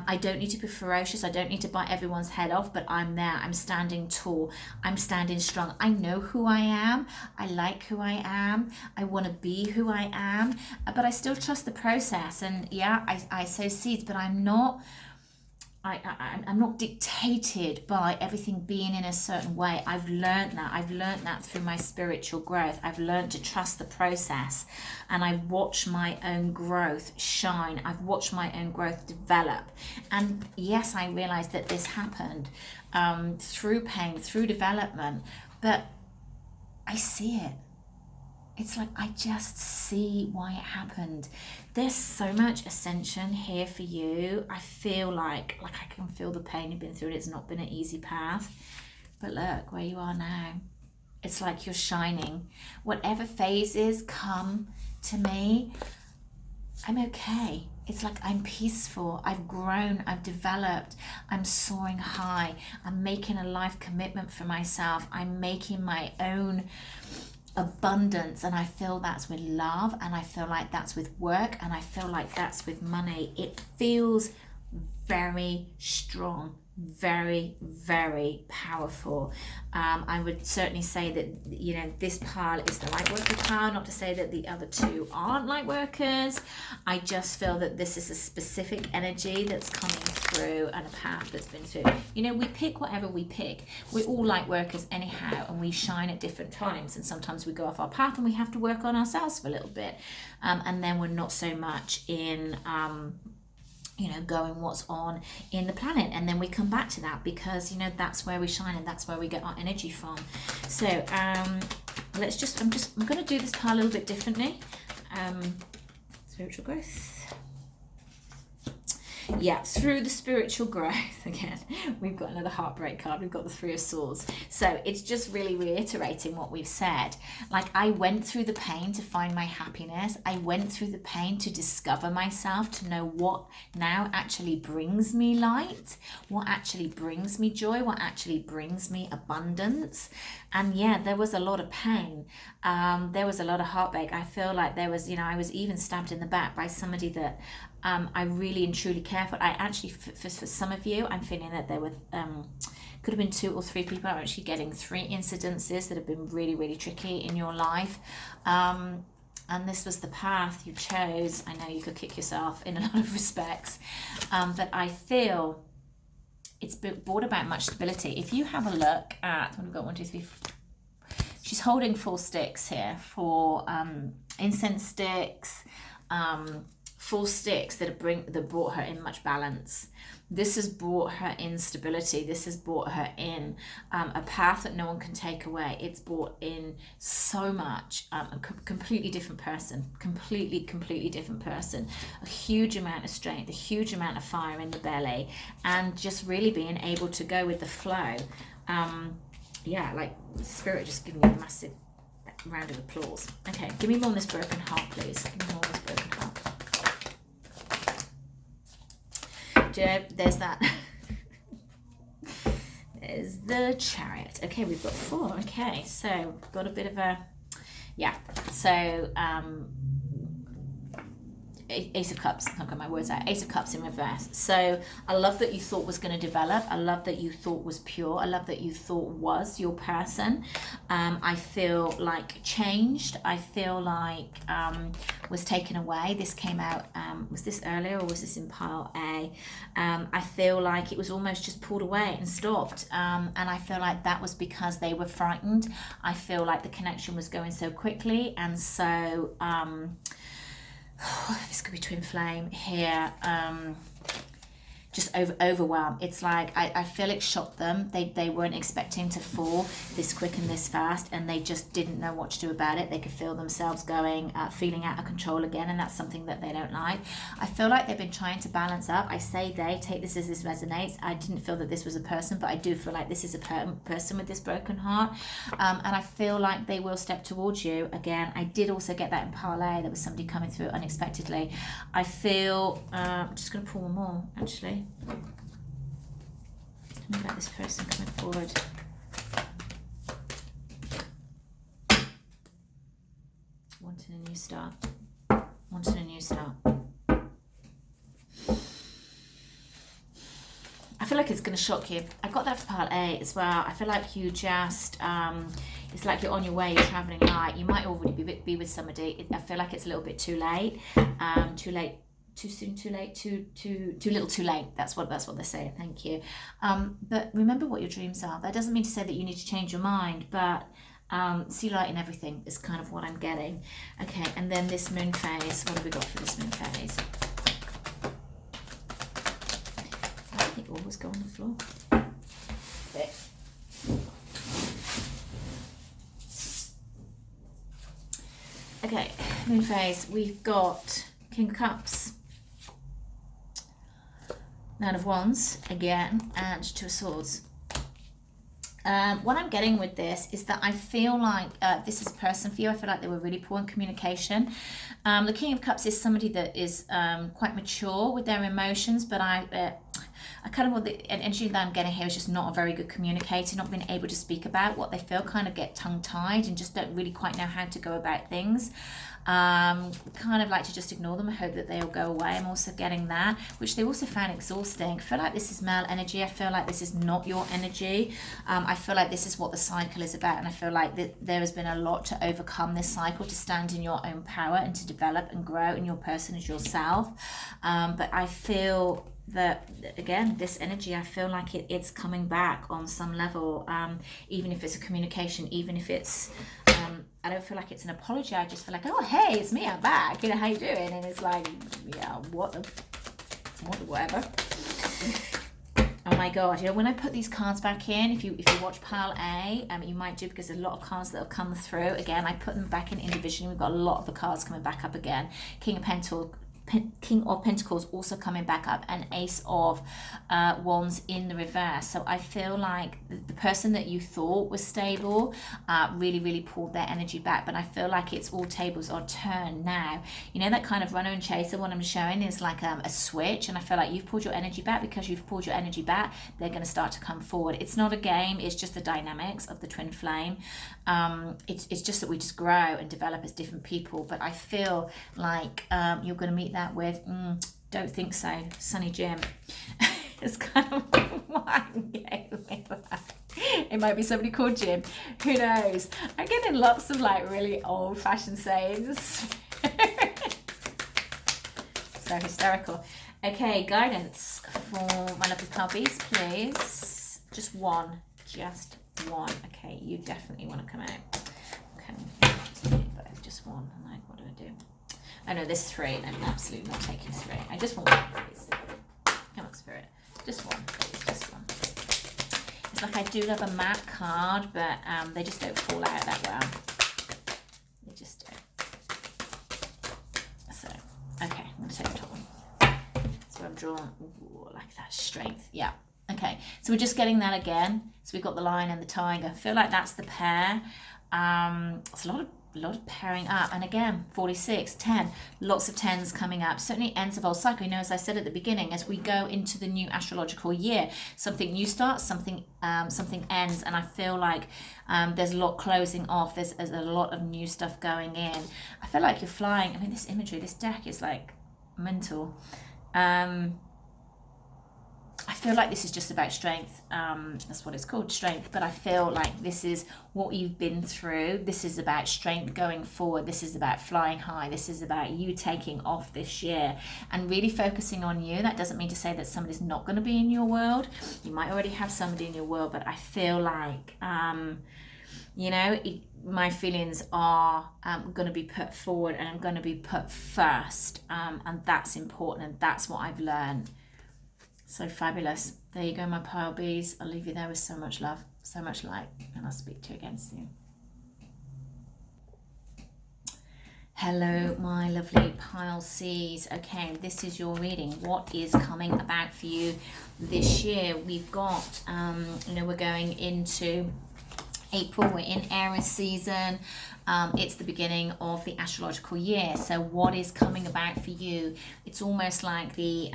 I don't need to be ferocious. I don't need to bite everyone's head off, but I'm there. I'm standing tall. I'm standing strong. I know who I am. I like who I am. I want to be who I am, but I still trust the process. And yeah, I sow seeds, but I'm not dictated by everything being in a certain way. I've learned that through my spiritual growth. I've learned to trust the process, and I've watched my own growth shine. I've watched my own growth develop. And yes, I realized that this happened through pain, through development, but I see it. It's like I just see why it happened. There's so much ascension here for you. I feel like I can feel the pain you've been through. It's not been an easy path. But look where you are now. It's like you're shining. Whatever phases come to me, I'm okay. It's like I'm peaceful. I've grown. I've developed. I'm soaring high. I'm making a life commitment for myself. I'm making my own abundance, and I feel that's with love, and I feel like that's with work, and I feel like that's with money. It feels very strong, very, very powerful. I would certainly say that this pile is the light worker pile, not to say that the other two aren't light workers. I just feel that this is a specific energy that's coming through, and a path that's been through. We pick whatever we pick. We're all light workers anyhow, and we shine at different times, and sometimes we go off our path and we have to work on ourselves for a little bit, and then we're not so much in going what's on in the planet, and then we come back to that, because that's where we shine, and that's where we get our energy from. So I'm going to do this part a little bit differently. Spiritual growth. Yeah, through the spiritual growth again, we've got another heartbreak card. We've got the 3 of Swords. So it's just really reiterating what we've said. Like, I went through the pain to find my happiness. I went through the pain to discover myself, to know what now actually brings me light, what actually brings me joy, what actually brings me abundance. And yeah, there was a lot of pain. There was a lot of heartbreak. I feel like there was, I was even stabbed in the back by somebody that I really and truly care for. I actually, for some of you, I'm feeling that there were, could have been 2 or 3 people. I'm actually getting 3 incidences that have been really, really tricky in your life. And this was the path you chose. I know you could kick yourself in a lot of respects, but I feel it's brought about much stability. If you have a look at, what have we got, 1, 2, 3, 4. She's holding 4 sticks here, 4 incense sticks, 4 sticks that brought her in much balance. This has brought her in stability. This has brought her in a path that no one can take away. It's brought in so much, a completely different person, completely different person, a huge amount of strength, a huge amount of fire in the belly, and just really being able to go with the flow. Yeah, like spirit just giving you a massive round of applause. Okay, give me more on this broken heart, please. Give me more on this broken heart. Do you know, there's that. There's the Chariot. Okay, we've got 4. Okay, so got a bit of a, yeah. So Ace of Cups, I can't get my words out. Ace of Cups in reverse. So I love that you thought was going to develop. I love that you thought was pure. I love that you thought was your person. I feel like changed. I feel like was taken away. This came out, was this earlier or was this in pile A? I feel like it was almost just pulled away and stopped. And I feel like that was because they were frightened. I feel like the connection was going so quickly, and so this could be twin flame here, just overwhelmed. It's like I feel it shocked them. They weren't expecting to fall this quick and this fast, and they just didn't know what to do about it. They could feel themselves going, feeling out of control again, and that's something that they don't like. I feel like they've been trying to balance up. I say they, take this as this resonates. I didn't feel that this was a person, but I do feel like this is a person with this broken heart, and I feel like they will step towards you again. I did also get that in parlay. There was somebody coming through unexpectedly. I feel, I'm just going to pull one more actually. Tell me about this person coming forward. Wanting a new start. Wanting a new start. I feel like it's going to shock you. I got that for part A as well. I feel like you just, it's like you're on your way, you're traveling light. You might already be with somebody. I feel like it's a little bit too late. Too late. Too soon, too late, too little, too late. That's what they say. Thank you. But remember what your dreams are. That doesn't mean to say that you need to change your mind, but see light in everything is kind of what I'm getting. Okay, and then this moon phase. What have we got for this moon phase? I think always go on the floor. Okay. Okay, moon phase. We've got King of Cups, Nine of Wands again, and Two of Swords. What I'm getting with this is that I feel like this is a person for you. I feel like they were really poor in communication. The King of Cups is somebody that is quite mature with their emotions, but I kind of want the energy that I'm getting here is just not a very good communicator, not being able to speak about what they feel, kind of get tongue-tied and just don't really quite know how to go about things. Kind of like to just ignore them. I hope that they'll go away. I'm also getting that, which they also found exhausting. I feel like this is male energy. I feel like this is not your energy. I feel like this is what the cycle is about, and I feel like that there has been a lot to overcome this cycle, to stand in your own power and to develop and grow in your person as yourself. But I feel that again, this energy, I feel like it's coming back on some level, even if it's a communication, even if it's I don't feel like it's an apology. I just feel like, oh hey, it's me, I'm back, you know, how you doing? And it's like, yeah, whatever. Oh my god, you know, when I put these cards back in, if you watch pile A, you might do, because there's a lot of cards that have come through. Again, I put them back in individually. We've got a lot of the cards coming back up again. King of Pentacles also coming back up, and Ace of Wands in the reverse. So I feel like the person that you thought was stable really pulled their energy back, but I feel like it's all tables are turned now. You know, that kind of runner and chaser, what I'm showing is like a switch, and I feel like you've pulled your energy back. Because you've pulled your energy back, they're going to start to come forward. It's not a game, it's just the dynamics of the twin flame. It's just that we just grow and develop as different people, but I feel like you're going to meet that with Don't think so. Sunny Jim. It's kind of why I'm getting with that. It might be somebody called Jim. Who knows? I'm getting lots of like really old-fashioned sayings. So hysterical. Okay, guidance for my lovely puppies, please. Just one. Just one. Okay, you definitely want to come out. Okay, but just one. I'm like, what do I do? Oh no, there's three. I'm absolutely not taking three. I just want one, please. Come on, Spirit. Just one, please. Just one. It's like I do love a matte card, but they just don't fall out that well. They just don't. So, okay, I'm going to take the top one. That's where I'm drawn. Ooh, like that. Strength. Yeah. Okay, so we're just getting that again. So we've got the lion and the tiger. I feel like that's the pair. It's a lot of pairing up, and again 46, 10, lots of 10s coming up. Certainly ends of old cycle. You know, as I said at the beginning, as we go into the new astrological year, something new starts, something ends, and I feel like there's a lot closing off. There's a lot of new stuff going in. I feel like you're flying. I mean, this imagery, this deck is like mental. I feel like this is just about strength. That's what it's called, strength. But I feel like this is what you've been through. This is about strength going forward. This is about flying high. This is about you taking off this year and really focusing on you. That doesn't mean to say that somebody's not going to be in your world. You might already have somebody in your world, but I feel like, you know, my feelings are going to be put forward, and I'm going to be put first. And that's important, and that's what I've learned. So fabulous. There you go, my pile bees. I'll leave you there with so much love, so much light, and I'll speak to you again soon. Hello, my lovely pile Cs. Okay, this is your reading. What is coming about for you this year? We've got, you know, we're going into April. We're in Aries season. It's the beginning of the astrological year. So what is coming about for you? It's almost like the,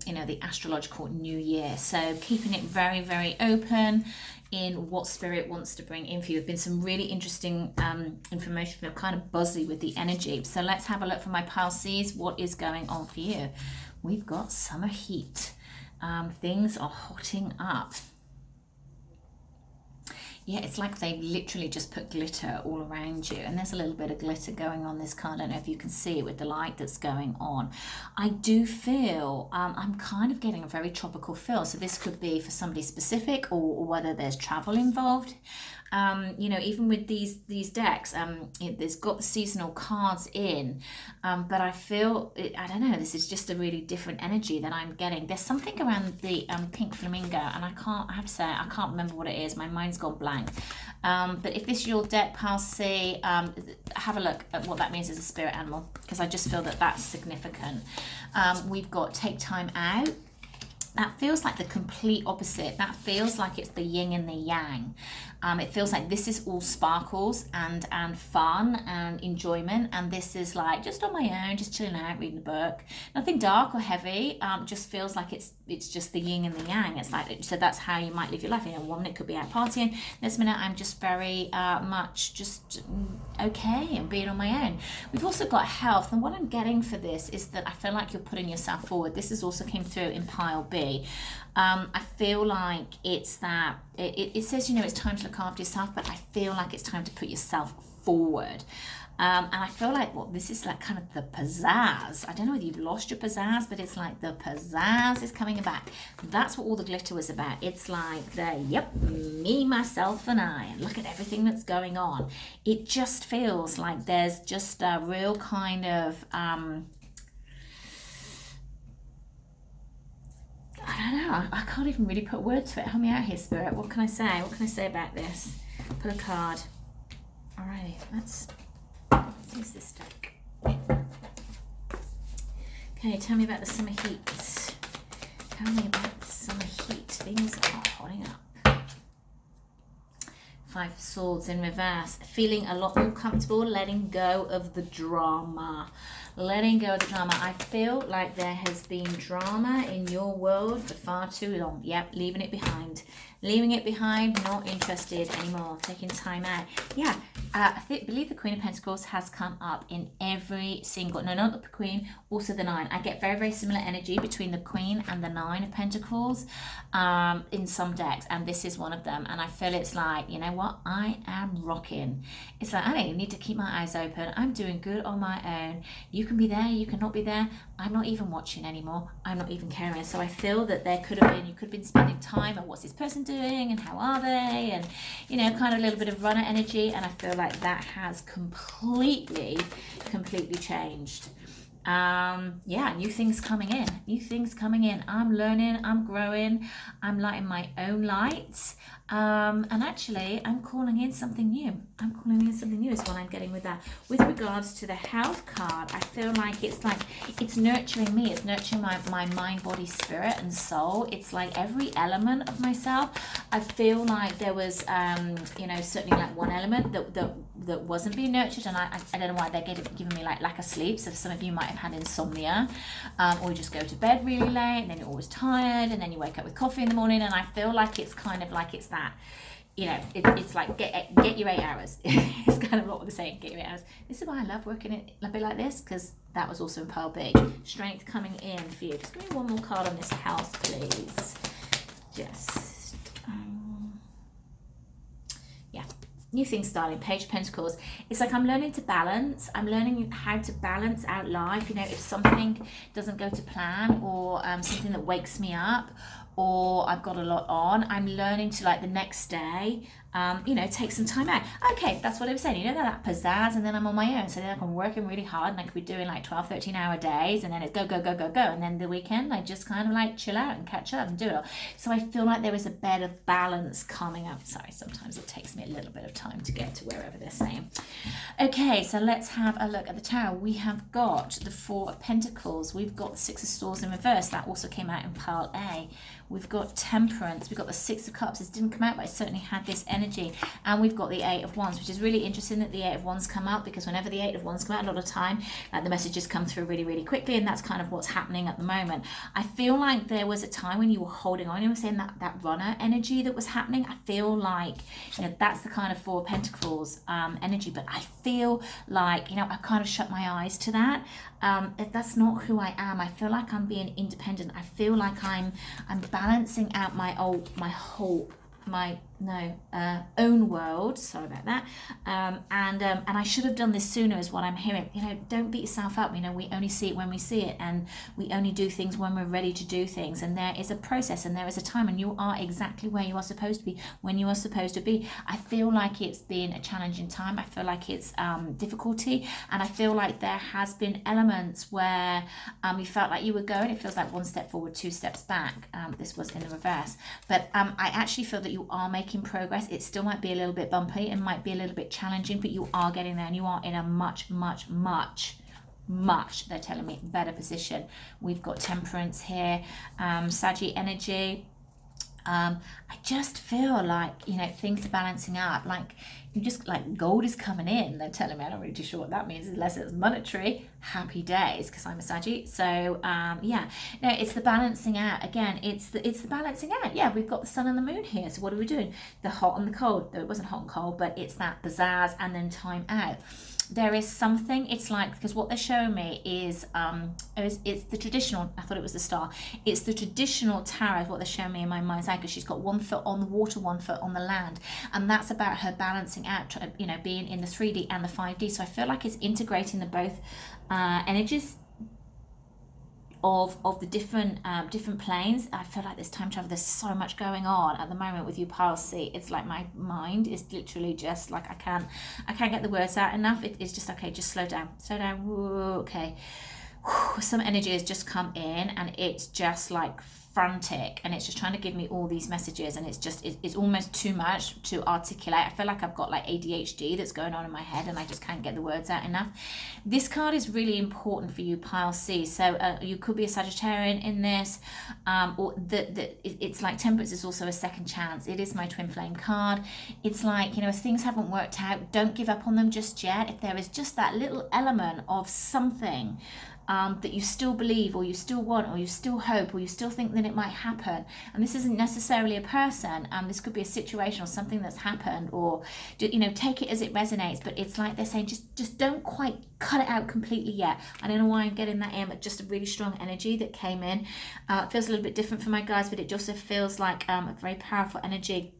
you know, the astrological new year. So keeping it very, very open in what spirit wants to bring in for you. There's been some really interesting information. I'm kind of buzzy with the energy. So let's have a look for my pile Cs. What is going on for you? We've got summer heat. Things are hotting up. Yeah, it's like they've literally just put glitter all around you. And there's a little bit of glitter going on this card. I don't know if you can see it with the light that's going on. I do feel, I'm kind of getting a very tropical feel. So this could be for somebody specific, or whether there's travel involved. You know, even with these decks, there's got the seasonal cards in, but I feel, I don't know, this is just a really different energy that I'm getting. There's something around the pink flamingo, and I have to say, I can't remember what it is. My mind's gone blank. But if this is your deck, pile C, have a look at what that means as a spirit animal, because I just feel that that's significant. We've got take time out. That feels like the complete opposite. That feels like it's the yin and the yang. It feels like this is all sparkles and fun and enjoyment, and this is like just on my own, just chilling out, reading a book. Nothing dark or heavy. Just feels like it's just the yin and the yang. It's like, so that's how you might live your life. You know, 1 minute could be out partying. This minute I'm just very much just okay and being on my own. We've also got health, and what I'm getting for this is that I feel like you're putting yourself forward. This is also came through in pile B. I feel like it's that, it says, you know, it's time to look after yourself, but I feel like it's time to put yourself forward. And I feel like, well, this is like kind of the pizzazz. I don't know whether you've lost your pizzazz, but it's like the pizzazz is coming back. That's what all the glitter was about. It's like the, yep, me, myself, and I, and look at everything that's going on. It just feels like there's just a real kind of, I don't know, I can't even really put a word to it. Help me out here, Spirit. What can I say? What can I say about this? Put a card. Alrighty, let's use this deck. Okay, tell me about the summer heat. Tell me about the summer heat. Things are hotting up. 5 of Swords in reverse. Feeling a lot more comfortable, letting go of the drama. letting go of the drama. I feel like there has been drama in your world for far too long. Yep, leaving it behind. Leaving it behind, not interested anymore, taking time out. Yeah, I believe the Queen of Pentacles has come up in every single, no, not the Queen, also the Nine. I get very, very similar energy between the Queen and the Nine of Pentacles in some decks, and this is one of them. And I feel it's like, you know what, I am rocking. It's like, I don't even need to keep my eyes open. I'm doing good on my own. You can be there, you cannot be there. I'm not even watching anymore. I'm not even caring. So I feel that there could have been, you could have been spending time on what's this person doing and how are they, and you know, kind of a little bit of runner energy, and I feel like that has completely changed. Yeah, new things coming in, I'm learning, I'm growing, I'm lighting my own lights, and actually I'm calling in something new. Is what I'm getting with that. With regards to the health card, I feel like it's nurturing me, it's nurturing my mind, body, spirit and soul. It's like every element of myself. I feel like there was you know, certainly like one element that wasn't being nurtured, and I don't know why they're giving me like lack of sleep. So some of you might have had insomnia, or you just go to bed really late and then you're always tired, and then you wake up with coffee in the morning, and I feel like it's kind of like it's that, you know, it's like get your 8 hours. It's kind of what we're saying, get your 8 hours. This is why I love working it a bit like this, because that was also in pile B. Strength coming in for you. Just give me one more card on this health, please. Just yeah, new things starting. Page of Pentacles. It's like I'm learning to balance. I'm learning how to balance out life. You know, if something doesn't go to plan, or something that wakes me up, or I've got a lot on, I'm learning to, like, the next day, you know, take some time out. Okay, that's what I was saying, you know, that pizzazz, and then I'm on my own. So then I'm working really hard, and I could be doing like 12, 13-hour days, and then it's go. And then the weekend, I just kind of like chill out and catch up and do it all. So I feel like there is a better balance coming up. Sorry, sometimes it takes me a little bit of time to get to wherever they're saying. Okay, so let's have a look at the tarot. We have got the Four of Pentacles. We've got the Six of Swords in reverse. That also came out in pile A. We've got Temperance. We've got the Six of Cups. This didn't come out, but I certainly had this energy. And we've got the Eight of Wands, which is really interesting that the Eight of Wands come up, because whenever the Eight of Wands come out, a lot of time, the messages come through really, really quickly, and that's kind of what's happening at the moment. I feel like there was a time when you were holding on. You were saying that runner energy that was happening. I feel like, you know, that's the kind of Four of Pentacles energy, but I feel like, you know, I kind of shut my eyes to that. If that's not who I am. I feel like I'm being independent. I feel like I'm balancing out my own world. Sorry about that. And I should have done this sooner, is what I'm hearing. You know, don't beat yourself up. You know, we only see it when we see it, and we only do things when we're ready to do things. And there is a process, and there is a time, and you are exactly where you are supposed to be when you are supposed to be. I feel like it's been a challenging time. I feel like it's difficulty, and I feel like there has been elements where you felt like you were going. It feels like one step forward, two steps back. This was in the reverse, but I actually feel that you are making progress. It still might be a little bit bumpy, it might be a little bit challenging, but you are getting there, and you are in a much, they're telling me, better position. We've got Temperance here, Saggy energy. I just feel like, you know, things are balancing out. Like, you just, like, gold is coming in. They're telling me, I'm not really too sure what that means, unless it's monetary. Happy days, because I'm a Saggy. So yeah, no, it's the balancing out. Again, it's the balancing out. Yeah, we've got the sun and the moon here. So what are we doing? The hot and the cold. Though it wasn't hot and cold, but it's that pizzazz and then time out. There is something, it's like, because what they're showing me is it's the traditional, I thought it was the star, it's the traditional tarot, what they're showing me in my mind's eye, because she's got 1 foot on the water, 1 foot on the land, and that's about her balancing out, you know, being in the 3D and the 5D. So I feel like it's integrating the both energies of the different planes. I feel like this time travel, there's so much going on at the moment with you, pile C. It's like my mind is literally just like, I can't get the words out enough. It's just, okay, just slow down. Whoa, okay, some energy has just come in, and it's just like frantic, and it's just trying to give me all these messages, and it's almost too much to articulate. I feel like I've got like ADHD that's going on in my head, and I just can't get the words out enough. This card is really important for you, pile C. So you could be a Sagittarian in this, or it's like Temperance is also a second chance. It is my twin flame card. It's like, you know, if things haven't worked out, don't give up on them just yet. If there is just that little element of something that you still believe, or you still want, or you still hope, or you still think that it might happen, and this isn't necessarily a person, this could be a situation or something that's happened, or, you know, take it as it resonates, but it's like they're saying, just don't quite cut it out completely yet. I don't know why I'm getting that in, but just a really strong energy that came in. It feels a little bit different for my guys, but it also feels like a very powerful energy.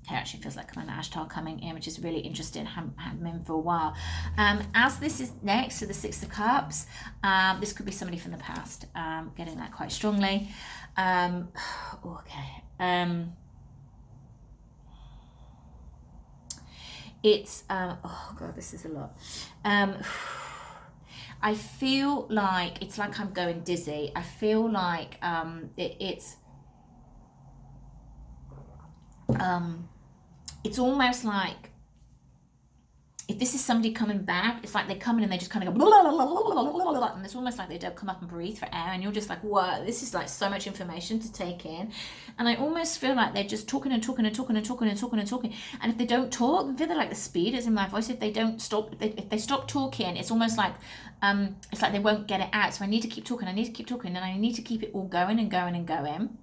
It actually feels like an Ashtar coming in, which is really interesting. Haven't had them in for a while. As this is next to the Six of Cups, this could be somebody from the past. Getting that quite strongly. Okay. It's oh god, this is a lot. I feel like it's like I'm going dizzy. I feel like it's almost like if this is somebody coming back, it's like they come in and they just kind of go blah, blah, blah, blah, blah, blah, and it's almost like they don't come up and breathe for air, and you're just like, what? This is like so much information to take in. And I almost feel like they're just talking and talking and talking and talking and talking and talking. And if they don't talk, I feel like the speed is in my voice. If they don't stop, if they stop talking, it's almost like it's like they won't get it out. So I need to keep talking. I need to keep talking, and I need to keep it all going and going and going.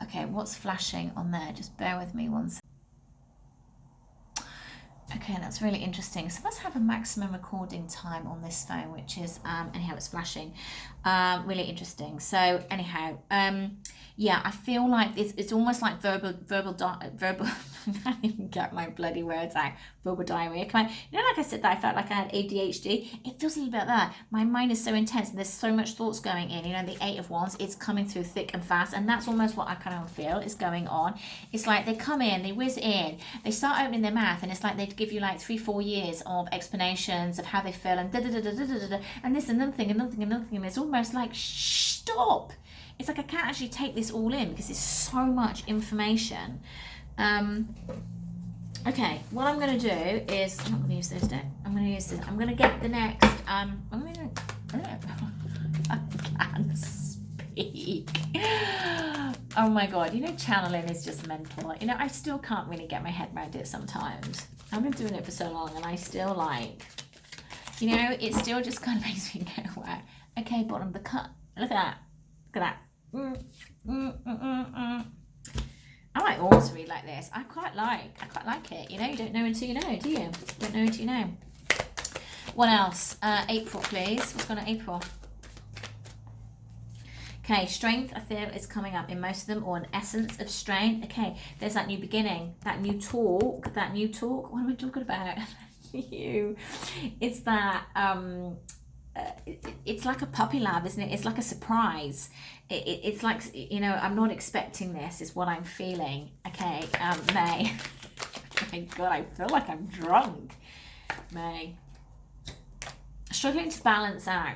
Okay, what's flashing on there? Just bear with me one second. Okay, that's really interesting. So let's have a maximum recording time on this phone, which is, anyhow, it's flashing. Really interesting. So anyhow, yeah, I feel like it's almost like verbal, I can't even get my bloody words out. Verbal diarrhea. You know, like I said that I felt like I had ADHD. It feels a little bit like that. My mind is so intense, and there's so much thoughts going in. You know, the Eight of Wands, it's coming through thick and fast, and that's almost what I kind of feel is going on. It's like they come in, they whiz in, they start opening their mouth, and it's like they give you like 3-4 years of explanations of how they feel, and and this, another thing, and it's almost like, shh, stop. It's like I can't actually take this all in because it's so much information. Okay, what I'm going to do is, I'm not going to use this deck. I'm going to use this. I'm going to get the next, I can't speak. Oh my God, you know, channeling is just mental. You know, I still can't really get my head around it sometimes. I've been doing it for so long, and I still like, you know, it still just kind of makes me go, wow. Okay, bottom of the cut. Look at that. Look at that. I might always read like this. I quite like it. You know, you don't know until you know, do you? You don't know until you know. What else? April, please. What's going on April? Okay, strength, I feel, is coming up in most of them, or an essence of strength. Okay, there's that new beginning, that new talk. What am I talking about? It's that, it's like a puppy lab, isn't it? It's like a surprise. It's like, you know, I'm not expecting this, is what I'm feeling. Okay, May. Oh my God, I feel like I'm drunk. May. Struggling to balance out,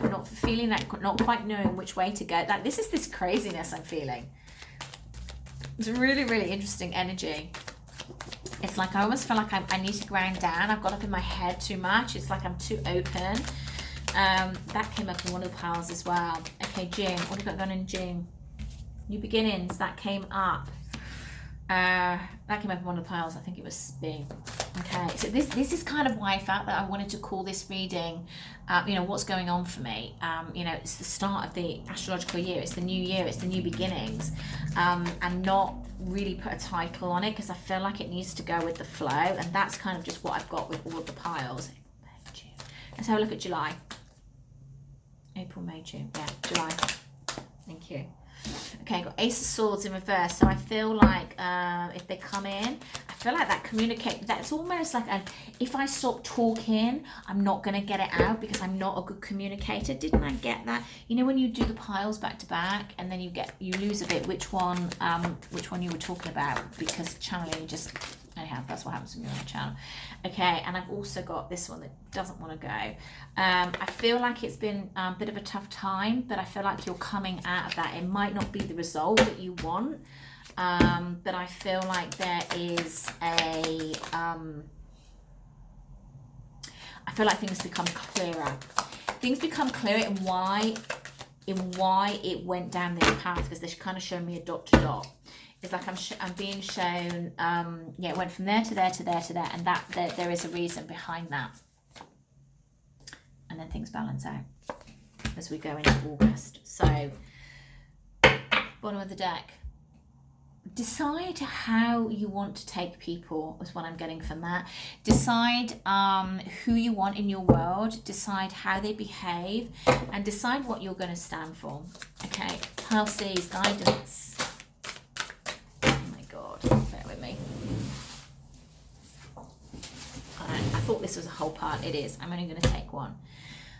not feeling like, not quite knowing which way to go. Like, this craziness I'm feeling. It's a really, really interesting energy. It's like I almost feel like I need to ground down. I've got up in my head too much. It's like I'm too open. That came up in one of the piles as well. Okay, June. What have we got going in June? New beginnings. That came up. That came up in one of the piles. I think it was B. Okay, so this is kind of why I felt that I wanted to call this reading, you know, what's going on for me. You know, it's the start of the astrological year. It's the new year. It's the new beginnings. And not really put a title on it because I feel like it needs to go with the flow. And that's kind of just what I've got with all of the piles. Let's have a look at July. April, May, June. Yeah, July. Thank you. Okay, I've got Ace of Swords in reverse. So I feel like if they come in, I feel like that's almost like if I stop talking, I'm not going to get it out because I'm not a good communicator. Didn't I get that? You know, when you do the piles back to back and then you lose a bit which one you were talking about, because channeling just Anyhow, that's what happens when you're on the channel. Okay, and I've also got this one that doesn't want to go. I feel like it's been a bit of a tough time, but I feel like you're coming out of that. It might not be the result that you want, but I feel like there is a... I feel like things become clearer. Things become clearer in why it went down this path, because they're kind of showing me a dot to dot. It's like I'm being shown, yeah, it went from there to there to there to there, and that there is a reason behind that. And then things balance out as we go into August. So, bottom of the deck. Decide how you want to take people, is what I'm getting from that. Decide who you want in your world. Decide how they behave, and decide what you're going to stand for. Okay, Halsey's guidance. Bear with me. I thought this was a whole part. It is. I'm only going to take one.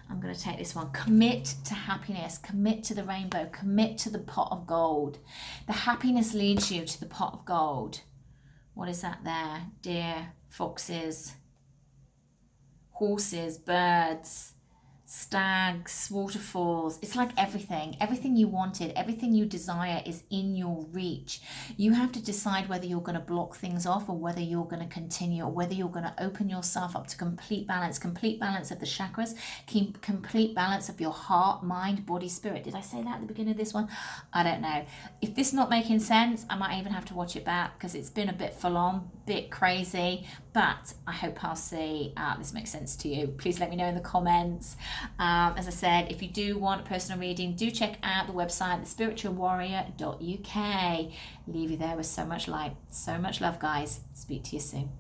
I'm going to take this one. Commit to happiness. Commit to the rainbow. Commit to the pot of gold. The happiness leads you to the pot of gold. What is that there? Deer, foxes, horses, birds, stags, waterfalls. It's like everything you wanted, everything you desire is in your reach. You have to decide whether you're going to block things off, or whether you're going to continue, or whether you're going to open yourself up to complete balance of the chakras, complete balance of your heart, mind, body, spirit. Did I say that at the beginning of this one? I don't know. If this is not making sense, I might even have to watch it back, because it's been a bit full on, bit crazy, but I hope I'll see this makes sense to you. Please let me know in the comments. As I said, if you do want a personal reading, do check out the website, thespiritualwarrior.uk. Leave you there with so much light, so much love, guys. Speak to you soon.